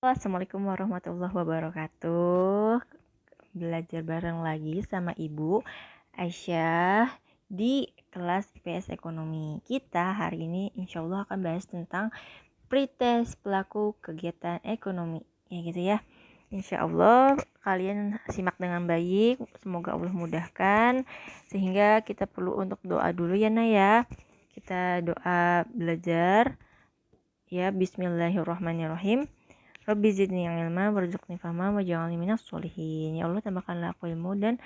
Assalamualaikum warahmatullahi wabarakatuh. Belajar bareng lagi sama Ibu Aisyah di kelas IPS Ekonomi. Kita hari ini insya Allah akan bahas tentang pretest pelaku kegiatan ekonomi. Ya gitu ya. Insya Allah kalian simak dengan baik. Semoga Allah mudahkan. Sehingga kita perlu untuk doa dulu ya Naya. Kita doa belajar. Ya, bismillahirrahmanirrahim. Rabbi zidni ilma warzuqni fahma waj'alni minas sholihin. Ya Allah, tambahkanlah aku ilmu dan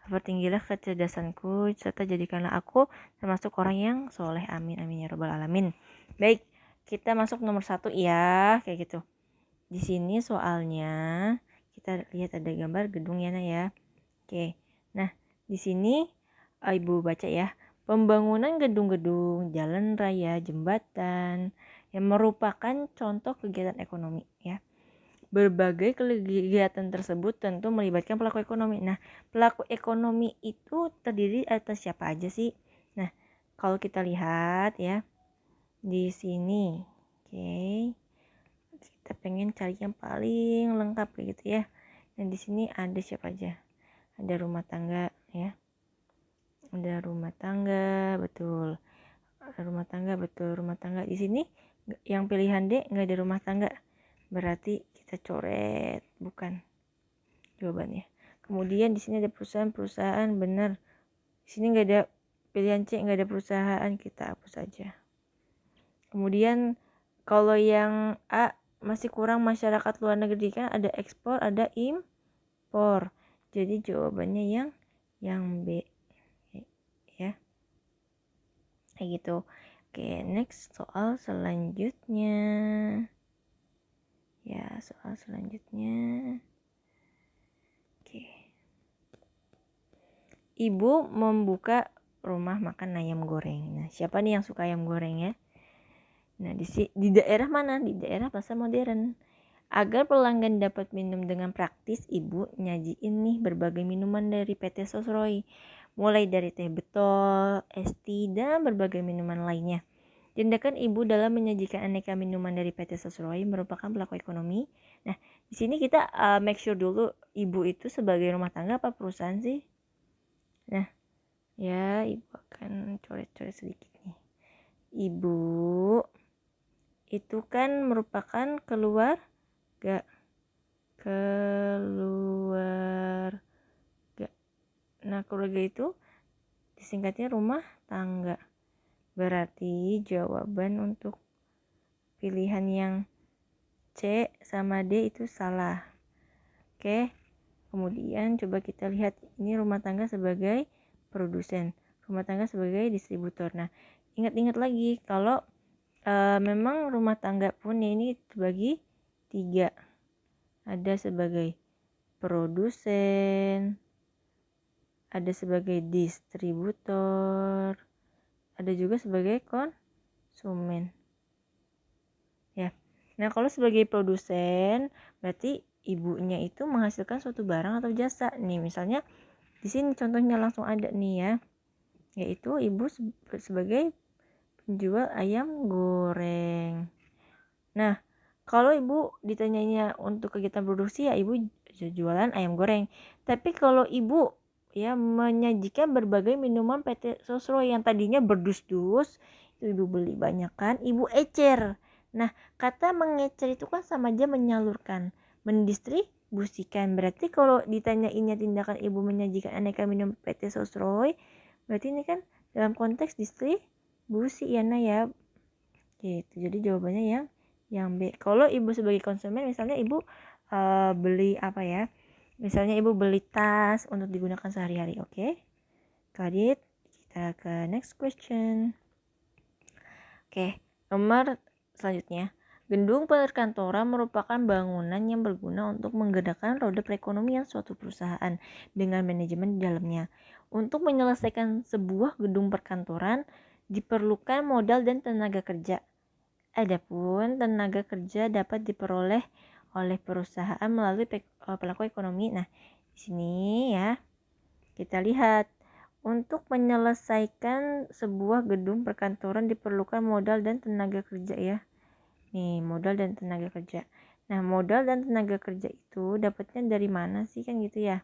pertinggilah kecerdasanku serta jadikanlah aku termasuk orang yang soleh. Amin amin ya rabbal alamin. Baik, kita masuk nomor 1 ya, kayak gitu. Di sini soalnya kita lihat ada gambar gedung ya, Nak ya. Oke. Nah, di sini Ibu baca ya. Pembangunan gedung-gedung, jalan raya, jembatan yang merupakan contoh kegiatan ekonomi ya. Berbagai kegiatan tersebut tentu melibatkan pelaku ekonomi. Nah, pelaku ekonomi itu terdiri atas siapa aja sih? Nah, kalau kita lihat ya di sini, oke, kita pengen cari yang paling lengkap gitu ya. Dan di sini ada siapa aja? Ada rumah tangga ya. Ada rumah tangga, betul. Rumah tangga, betul. Rumah tangga di sini yang pilihan D nggak ada rumah tangga. Berarti kita coret, bukan jawabannya. Kemudian di sini ada perusahaan, benar. Di sini nggak ada pilihan C, nggak ada perusahaan, kita hapus saja. Kemudian kalau yang A masih kurang masyarakat luar negeri, kan ada ekspor, ada impor. Jadi jawabannya yang B ya. Kayak gitu. Oke, next soal selanjutnya. Ya, soal selanjutnya. Oke. Ibu membuka rumah makan ayam goreng. Nah, siapa nih yang suka ayam goreng ya? Nah, di daerah mana? Di daerah pasar modern. Agar pelanggan dapat minum dengan praktis, ibu nyajiin nih berbagai minuman dari PT Sosroy. Mulai dari teh betol, es tea, dan berbagai minuman lainnya. Tindakan ibu dalam menyajikan aneka minuman dari PT Sosroy merupakan pelaku ekonomi. Nah, di sini kita make sure dulu ibu itu sebagai rumah tangga apa perusahaan sih? Nah, ya ibu akan coret-coret sedikit nih. Ibu itu kan merupakan keluarga. Nah, keluarga itu disingkatnya rumah tangga. Berarti jawaban untuk pilihan yang C sama D itu salah. Oke. Kemudian coba kita lihat ini rumah tangga sebagai produsen, rumah tangga sebagai distributor. Nah, ingat-ingat lagi kalau memang rumah tangga pun ini terbagi 3. Ada sebagai produsen, ada sebagai distributor, ada juga sebagai konsumen. Ya. Nah, kalau sebagai produsen berarti ibunya itu menghasilkan suatu barang atau jasa. Nih, misalnya di sini contohnya langsung ada nih ya. Yaitu ibu sebagai penjual ayam goreng. Nah, kalau ibu ditanyanya untuk kegiatan produksi ya ibu jualan ayam goreng. Tapi kalau ibu ya menyajikan berbagai minuman PT Sosro yang tadinya berdus-dus, itu ibu beli banyak kan, ibu ecer. Nah, kata mengecer itu kan sama aja menyalurkan, mendistribusikan. Berarti kalau ditanyainnya tindakan ibu menyajikan aneka minum PT Sosroy, berarti ini kan dalam konteks distribusi ya Nah ya. Gitu. Jadi jawabannya yang B. Kalau ibu sebagai konsumen misalnya ibu beli apa ya? Misalnya ibu beli tas untuk digunakan sehari-hari, oke? Got Kita ke next question. Oke, nomor selanjutnya. Gedung perkantoran merupakan bangunan yang berguna untuk menggerakkan roda perekonomian suatu perusahaan dengan manajemen di dalamnya. Untuk menyelesaikan sebuah gedung perkantoran diperlukan modal dan tenaga kerja. Adapun tenaga kerja dapat diperoleh oleh perusahaan melalui pelaku ekonomi. Nah, di sini ya kita lihat untuk menyelesaikan sebuah gedung perkantoran diperlukan modal dan tenaga kerja ya. Nih, modal dan tenaga kerja. Nah, modal dan tenaga kerja itu dapatnya dari mana sih, kan gitu ya?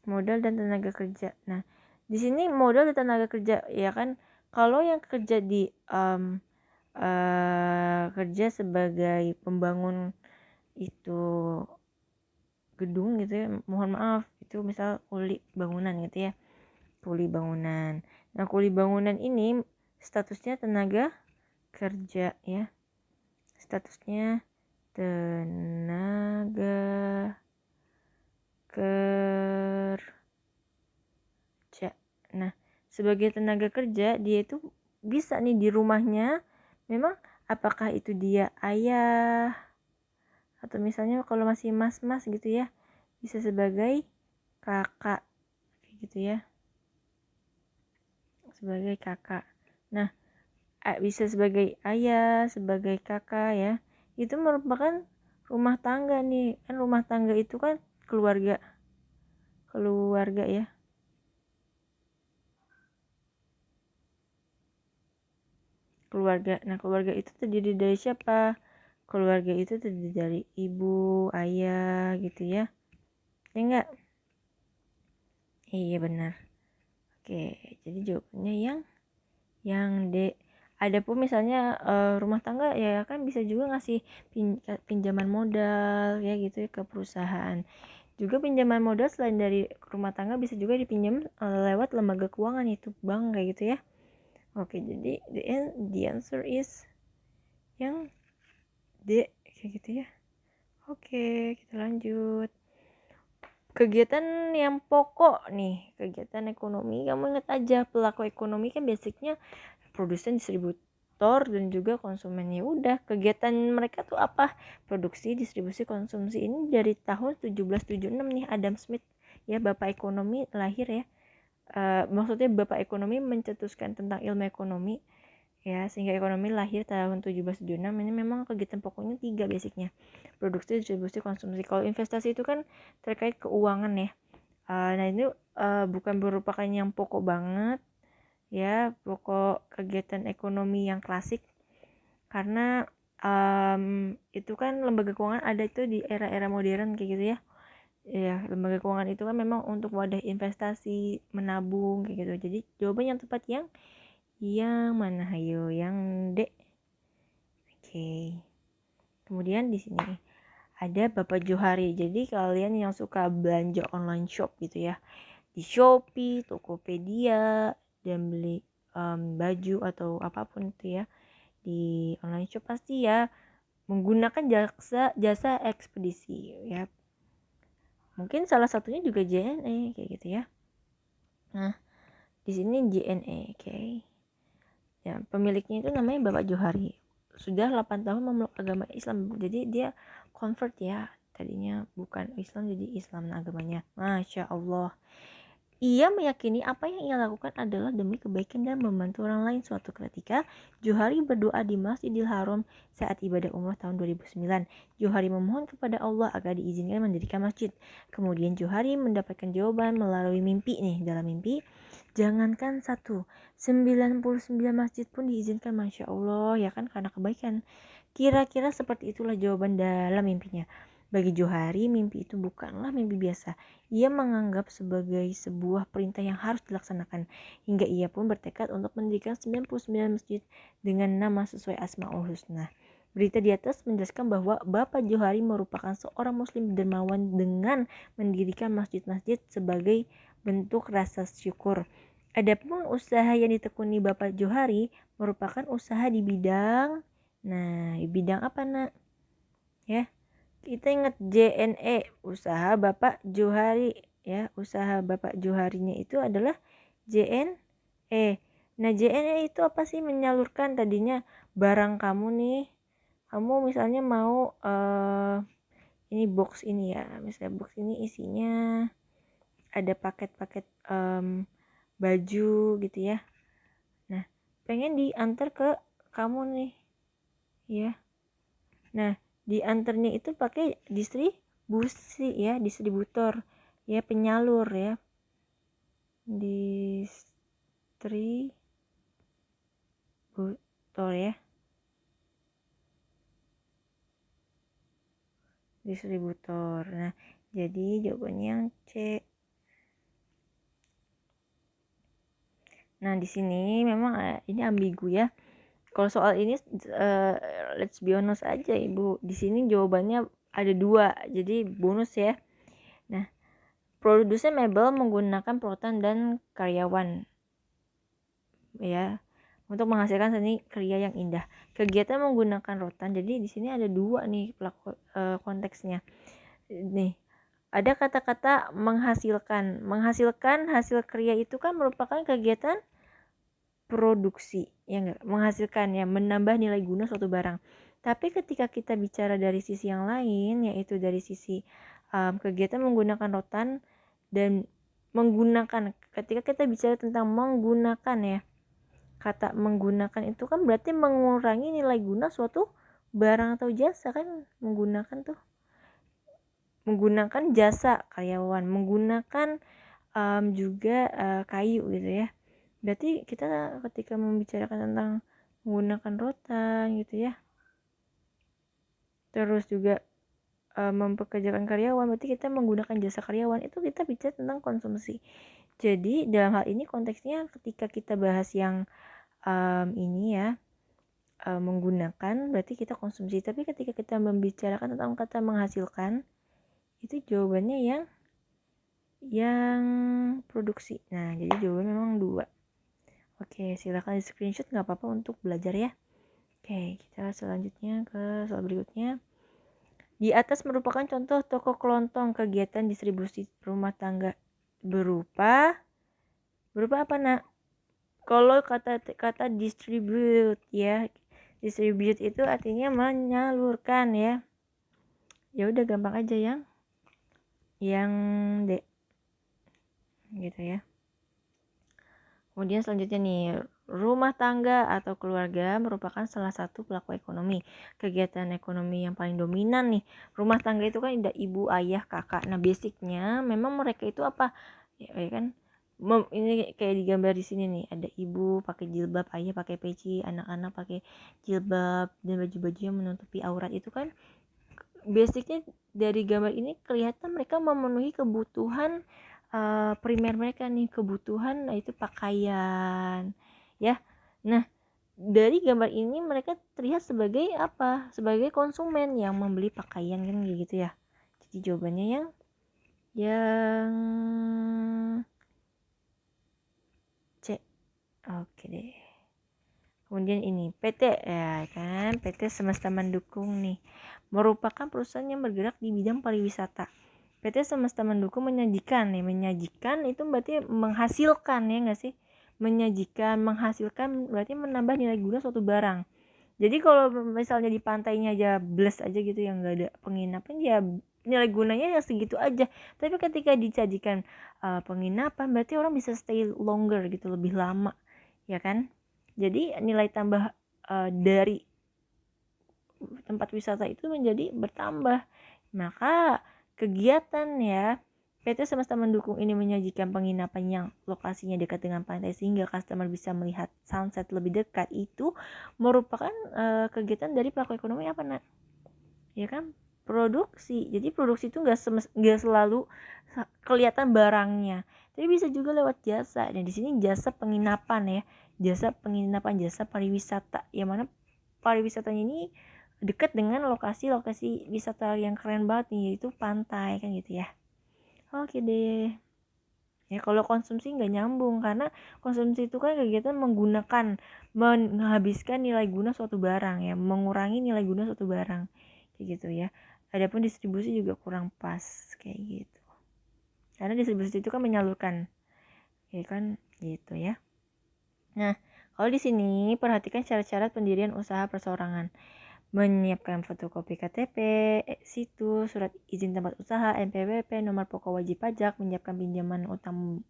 Modal dan tenaga kerja. Nah, di sini modal dan tenaga kerja ya kan, kalau yang kerja di kerja sebagai pembangun itu gedung gitu ya, mohon maaf, itu misal kuli bangunan gitu ya, kuli bangunan. Nah, kuli bangunan ini statusnya tenaga kerja ya, statusnya tenaga kerja. Nah, sebagai tenaga kerja dia itu bisa nih di rumahnya, memang apakah itu dia ayah atau misalnya kalau masih mas-mas gitu ya, bisa sebagai kakak gitu ya, sebagai kakak. Nah, bisa sebagai ayah, sebagai kakak ya. Itu merupakan rumah tangga nih. Kan rumah tangga itu kan keluarga. Keluarga ya. Keluarga. Nah, keluarga itu terdiri dari siapa? Keluarga itu terdiri dari ibu, ayah gitu ya. Ya enggak? Iya benar. Oke, jadi jawabannya yang D. Adapun misalnya rumah tangga ya kan bisa juga ngasih pinjaman modal ya gitu ya ke perusahaan. Juga pinjaman modal selain dari rumah tangga bisa juga dipinjam lewat lembaga keuangan, itu bank kayak gitu ya. Oke, jadi the answer is yang D kayak gitu ya. Oke, kita lanjut. Kegiatan yang pokok nih, kegiatan ekonomi. Kamu ingat aja, pelaku ekonomi kan basicnya produsen, distributor, dan juga konsumen. Ya udah, kegiatan mereka tuh apa? Produksi, distribusi, konsumsi. Ini dari tahun 1776 nih, Adam Smith ya, bapak ekonomi lahir ya. Maksudnya bapak ekonomi mencetuskan tentang ilmu ekonomi ya, sehingga ekonomi lahir tahun 1776. Ini memang kegiatan pokoknya 3 basicnya: produksi, distribusi, konsumsi. Kalau investasi itu kan terkait keuangan ya. Nah ini bukan merupakan yang pokok banget ya, pokok kegiatan ekonomi yang klasik, karena itu kan lembaga keuangan ada itu di era-era modern kayak gitu ya. Ya, lembaga keuangan itu kan memang untuk wadah investasi, menabung kayak gitu. Jadi jawaban yang tepat yang mana? Hayo, yang D. Oke. Kemudian di sini ada Bapak Johari. Jadi kalian yang suka belanja online shop gitu ya, di Shopee, Tokopedia, dan beli baju atau apapun itu ya di online shop, pasti ya menggunakan jasa ekspedisi ya. Mungkin salah satunya juga JNE kayak gitu ya. Nah, di sini JNE, oke. Ya, pemiliknya itu namanya Bapak Johari. Sudah 8 tahun memeluk agama Islam. Jadi dia convert ya. Tadinya bukan Islam jadi Islam agamanya. Masya Allah. Ia meyakini apa yang ia lakukan adalah demi kebaikan dan membantu orang lain. Suatu ketika, Johari berdoa di Masjidil Haram saat ibadah umrah tahun 2009. Johari memohon kepada Allah agar diizinkan mendirikan masjid. Kemudian Johari mendapatkan jawaban melalui mimpi nih. Dalam mimpi, jangankan 99 masjid pun diizinkan. Masya Allah ya kan, karena kebaikan. Kira-kira seperti itulah jawaban dalam mimpinya. Bagi Johari, mimpi itu bukanlah mimpi biasa. Ia menganggap sebagai sebuah perintah yang harus dilaksanakan. Hingga ia pun bertekad untuk mendirikan 99 masjid dengan nama sesuai Asmaul Husna. Berita di atas menjelaskan bahwa Bapak Johari merupakan seorang muslim dermawan dengan mendirikan masjid-masjid sebagai bentuk rasa syukur. Adapun usaha yang ditekuni Bapak Johari merupakan usaha di bidang, nah di bidang apa nak? Ya, kita ingat JNE, usaha Bapak Johari ya. Usaha Bapak Joharinya itu adalah JNE. Nah, JNE itu apa sih? Menyalurkan tadinya barang kamu nih. Kamu misalnya mau ini box ini ya. Misalnya box ini isinya ada paket-paket baju gitu ya. Nah, pengen diantar ke kamu nih ya. Nah, diantarnya itu pakai distribusi ya, distributor ya, penyalur ya, distributor ya. distributor. Nah, jadi jawabannya yang C. Nah, di sini memang ini ambigu ya. Kalau soal ini let's be honest aja Ibu. Di sini jawabannya ada 2. Jadi bonus ya. Nah, produsen mebel menggunakan perotan dan karyawan ya untuk menghasilkan seni karya yang indah. Kegiatan menggunakan rotan. Jadi di sini ada 2 nih konteksnya. Nih, ada kata-kata menghasilkan. Menghasilkan hasil karya itu kan merupakan kegiatan produksi, ya enggak? Menghasilkan ya, menambah nilai guna suatu barang. Tapi ketika kita bicara dari sisi yang lain, yaitu dari sisi kegiatan menggunakan rotan dan menggunakan, ketika kita bicara tentang menggunakan ya, kata menggunakan itu kan berarti mengurangi nilai guna suatu barang atau jasa kan, menggunakan jasa karyawan, menggunakan juga kayu gitu ya. Berarti kita ketika membicarakan tentang menggunakan rotan gitu ya, terus juga mempekerjakan karyawan, berarti kita menggunakan jasa karyawan, itu kita bicara tentang konsumsi. Jadi dalam hal ini konteksnya ketika kita bahas yang ini ya, menggunakan berarti kita konsumsi. Tapi ketika kita membicarakan tentang kata menghasilkan, itu jawabannya yang produksi. Nah, jadi jawabannya memang 2. Oke, silakan di screenshot, nggak apa-apa untuk belajar ya. Oke, kita selanjutnya ke soal berikutnya. Di atas merupakan contoh toko kelontong kegiatan distribusi rumah tangga berupa apa nak? Kalau kata distribute ya, distribute itu artinya menyalurkan ya. Ya udah gampang aja yang D gitu ya. Kemudian selanjutnya nih, rumah tangga atau keluarga merupakan salah satu pelaku ekonomi. Kegiatan ekonomi yang paling dominan nih. Rumah tangga itu kan ada ibu, ayah, kakak. Nah, basicnya memang mereka itu apa? Ya kan? Ini kayak digambar di sini nih, ada ibu pakai jilbab, ayah pakai peci, anak-anak pakai jilbab dan baju-baju yang menutupi aurat. Itu kan basicnya dari gambar ini kelihatan mereka memenuhi kebutuhan primer mereka nih, kebutuhan itu pakaian ya. Nah, dari gambar ini mereka terlihat sebagai apa? Sebagai konsumen yang membeli pakaian kan gitu ya. Jadi jawabannya yang C. Oke deh. Kemudian ini PT ya kan, PT Semesta Mendukung nih merupakan perusahaan yang bergerak di bidang pariwisata. PT Semesta Mendukung menyajikan itu berarti menghasilkan ya nggak sih? Menghasilkan berarti menambah nilai guna suatu barang. Jadi kalau misalnya di pantainya aja bless aja gitu yang nggak ada penginapan, ya nilai gunanya ya segitu aja. Tapi ketika disajikan penginapan, berarti orang bisa stay longer gitu, lebih lama ya kan. Jadi nilai tambah dari tempat wisata itu menjadi bertambah. Maka kegiatan ya PT Semesta Mendukung ini menyajikan penginapan yang lokasinya dekat dengan pantai sehingga customer bisa melihat sunset lebih dekat, itu merupakan kegiatan dari pelaku ekonomi apa nak? Ya kan, produksi. Jadi produksi itu nggak selalu kelihatan barangnya, tapi bisa juga lewat jasa. Dan di sini jasa penginapan ya, jasa penginapan, jasa pariwisata, yang mana pariwisatanya ini dekat dengan lokasi-lokasi wisata yang keren banget nih, yaitu pantai kan gitu ya. Oke deh. Ya kalau konsumsi nggak nyambung, karena konsumsi itu kan kegiatan menghabiskan nilai guna suatu barang ya, mengurangi nilai guna suatu barang kayak gitu ya. Adapun distribusi juga kurang pas kayak gitu, karena distribusi itu kan menyalurkan ya kan gitu ya. Nah, kalau di sini perhatikan syarat-syarat pendirian usaha perseorangan. Menyiapkan fotokopi KTP, situs, surat izin tempat usaha, NPWP, nomor pokok wajib pajak, menyiapkan pinjaman utang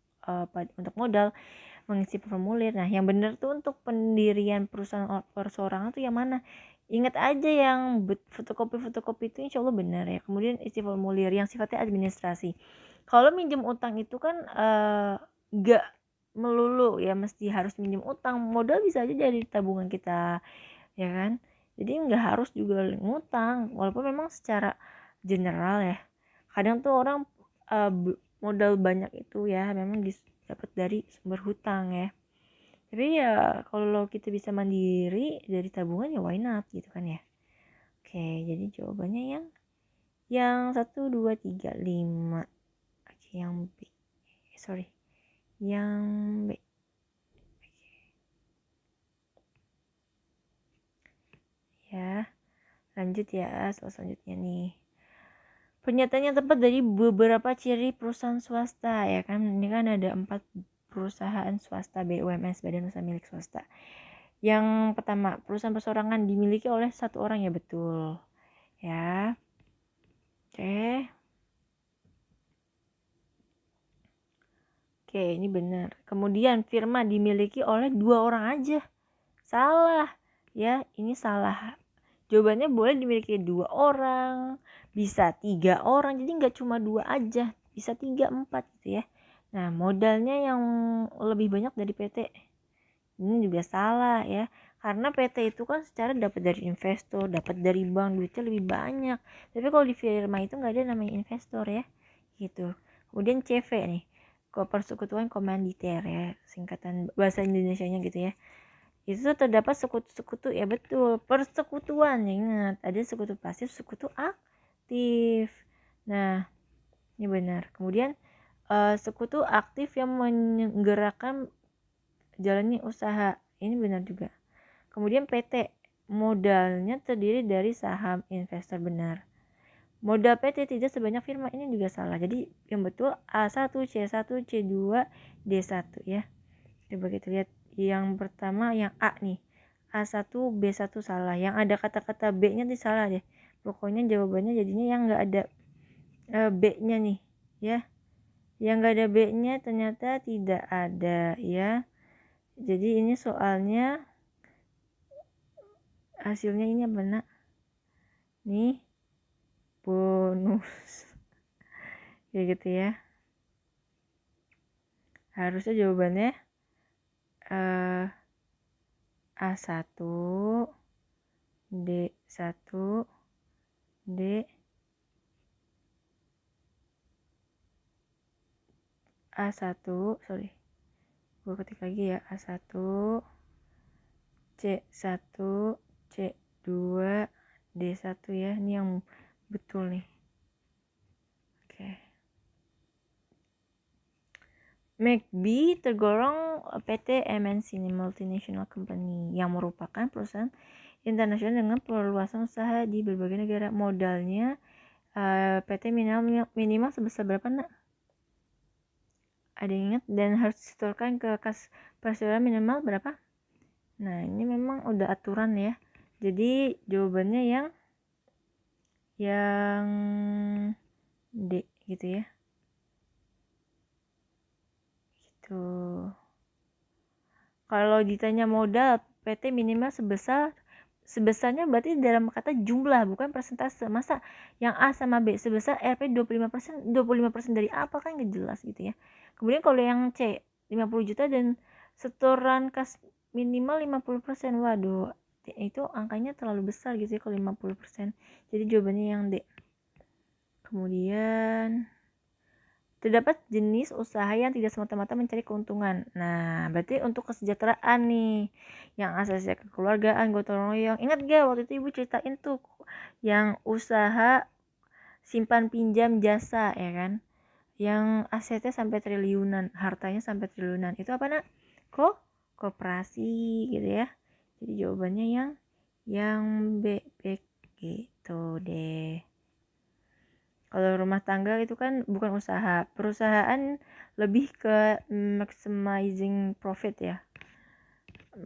untuk modal, mengisi formulir. Nah, yang benar tuh untuk pendirian perusahaan perseorangan tuh yang mana? Ingat aja yang fotokopi itu insya Allah benar ya. Kemudian isi formulir yang sifatnya administrasi. Kalau minjem utang itu kan gak melulu ya mesti harus minjem utang, modal bisa aja dari tabungan kita ya kan. Jadi nggak harus juga ngutang, walaupun memang secara general ya. Kadang tuh orang modal banyak itu ya memang dapat dari sumber hutang ya. Tapi ya kalau kita bisa mandiri dari tabungan ya why not gitu kan ya. Oke, jadi jawabannya yang 1, 2, 3, 5. Oke, yang B. Yang B. Ya, lanjut ya soal selanjutnya nih. Pernyataan yang tepat dari beberapa ciri perusahaan swasta ya kan. Ini kan ada 4 perusahaan swasta BUMN, badan usaha milik swasta. Yang pertama, perusahaan perseorangan dimiliki oleh satu orang, ya betul. Ya. Oke. Oke, ini benar. Kemudian firma dimiliki oleh 2 orang aja. Salah. Ya, ini salah. Jawabannya boleh dimiliki 2 orang, bisa 3 orang. Jadi nggak cuma 2 aja, bisa 3, 4 gitu ya. Nah, modalnya yang lebih banyak dari PT. Ini juga salah ya. Karena PT itu kan secara dapat dari investor, dapat dari bank, duitnya lebih banyak. Tapi kalau di firma itu nggak ada namanya investor ya. Gitu. Kemudian CV nih. Persekutuan Komanditer ya, singkatan bahasa Indonesianya gitu ya. Itu terdapat sekutu-sekutu, ya betul, persekutuan, ingat ada sekutu pasif, sekutu aktif. Nah, ini benar. Kemudian sekutu aktif yang menggerakkan jalannya usaha, ini benar juga. Kemudian PT, modalnya terdiri dari saham investor, benar. Modal PT tidak sebanyak firma, ini juga salah. Jadi yang betul A1, C1, C2, D1 ya. Coba kita lihat yang pertama, yang A nih, A1, B1 salah. Yang ada kata-kata B-nya nih salah deh. Pokoknya jawabannya jadinya yang nggak ada B-nya nih ya. Yang nggak ada B-nya ternyata tidak ada ya. Jadi ini soalnya hasilnya ini apa nak? Nih bonus. Ya gitu ya. Harusnya jawabannya A1, D1, D A1, gue ketik lagi ya, A1, C1, C2, D1 ya. Ini yang betul nih. Oke. McB tergolong PT MNC, multinational company, yang merupakan perusahaan internasional dengan perluasan usaha di berbagai negara. Modalnya PT minimal sebesar berapa nak? Ada yang ingat? Dan harus disetorkan ke kas perseroan minimal berapa? Nah, ini memang udah aturan ya. Jadi jawabannya yang D gitu ya. Gitu. Kalau ditanya modal PT minimal sebesarnya berarti dalam kata jumlah, bukan persentase. Masa yang A sama B sebesar RP 25%, 25% dari apa, kan nggak jelas gitu ya. Kemudian kalau yang C 50 juta dan setoran kas minimal 50%. Waduh, itu angkanya terlalu besar gitu ya kalau 50%. Jadi jawabannya yang D. Kemudian terdapat jenis usaha yang tidak semata-mata mencari keuntungan. Nah, berarti untuk kesejahteraan nih, yang asasnya kekeluargaan, gotong royong. Ingat gak waktu itu ibu ceritain tuh yang usaha simpan pinjam jasa ya kan, yang asetnya sampai triliunan, hartanya sampai triliunan. Itu apa nak? Koperasi gitu ya. Jadi jawabannya yang B gitu deh. Kalau rumah tangga itu kan bukan usaha. Perusahaan lebih ke maximizing profit ya.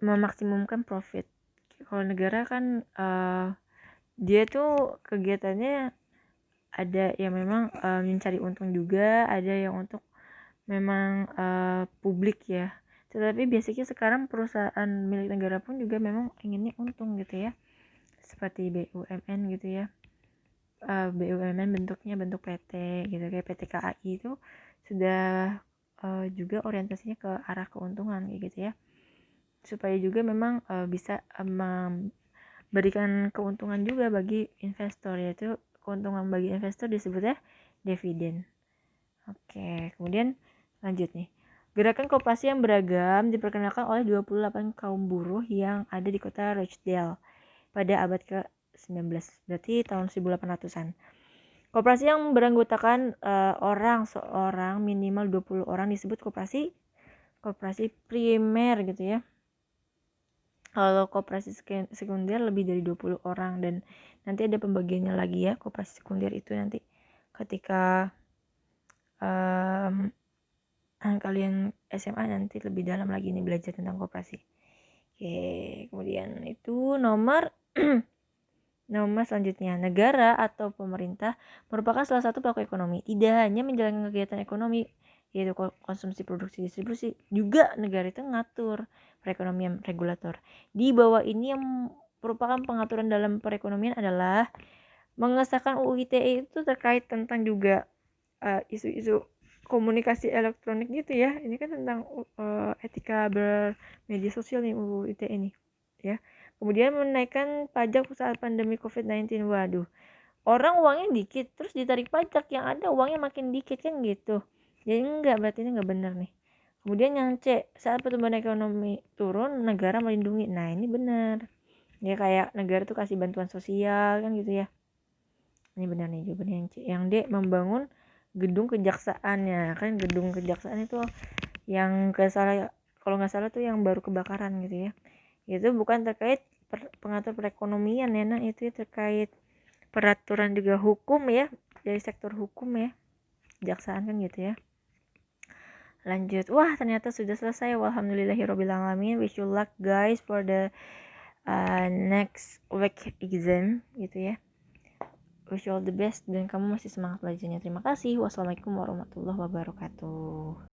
Memaksimumkan profit. Kalau negara kan dia tuh kegiatannya ada yang memang mencari untung juga, ada yang untuk memang publik ya. Tetapi biasanya sekarang perusahaan milik negara pun juga memang inginnya untung gitu ya. Seperti BUMN gitu ya. BUMN bentuknya bentuk PT gitu, kayak PT KAI itu sudah juga orientasinya ke arah keuntungan kayak gitu ya, supaya juga memang bisa memberikan keuntungan juga bagi investor, yaitu keuntungan bagi investor disebutnya dividen. Oke, kemudian lanjut nih. Gerakan koperasi yang beragam diperkenalkan oleh 28 kaum buruh yang ada di kota Rochdale pada abad ke-19, berarti tahun 1800-an. Koperasi yang beranggotakan seorang minimal 20 orang disebut koperasi primer gitu ya. Kalau koperasi sekunder lebih dari 20 orang, dan nanti ada pembagiannya lagi ya. Koperasi sekunder itu nanti ketika kalian SMA nanti lebih dalam lagi nih belajar tentang koperasi. Oke, kemudian itu nomor selanjutnya, negara atau pemerintah merupakan salah satu pelaku ekonomi. Tidak hanya menjalankan kegiatan ekonomi, yaitu konsumsi, produksi, distribusi, juga negara itu ngatur perekonomian, regulator. Di bawah ini yang merupakan pengaturan dalam perekonomian adalah mengesahkan UU ITE itu terkait tentang juga isu-isu komunikasi elektronik gitu ya. Ini kan tentang etika bermedia sosial nih UU ITE ini ya. Kemudian menaikkan pajak saat pandemi COVID-19. Waduh, orang uangnya dikit terus ditarik pajak, yang ada uangnya makin dikit kan gitu. Jadi enggak, berarti ini enggak benar nih. Kemudian yang C, saat pertumbuhan ekonomi turun, negara melindungi. Nah, ini benar. Ya kayak negara tuh kasih bantuan sosial kan gitu ya. Ini benar nih jawabannya yang C. Yang D, membangun gedung kejaksaannya. Kan gedung kejaksaan itu yang kalau nggak salah tuh yang baru kebakaran gitu ya. Itu bukan terkait pengatur perekonomian ya, nah itu terkait peraturan juga hukum ya, dari sektor hukum ya, kejaksaan kan gitu ya. Lanjut, wah ternyata sudah selesai. Walhamdulillahirobbilalamin. Wish you luck guys for the next week exam gitu ya. Wish you all the best dan kamu masih semangat belajarnya. Terima kasih. Wassalamualaikum warahmatullahi wabarakatuh.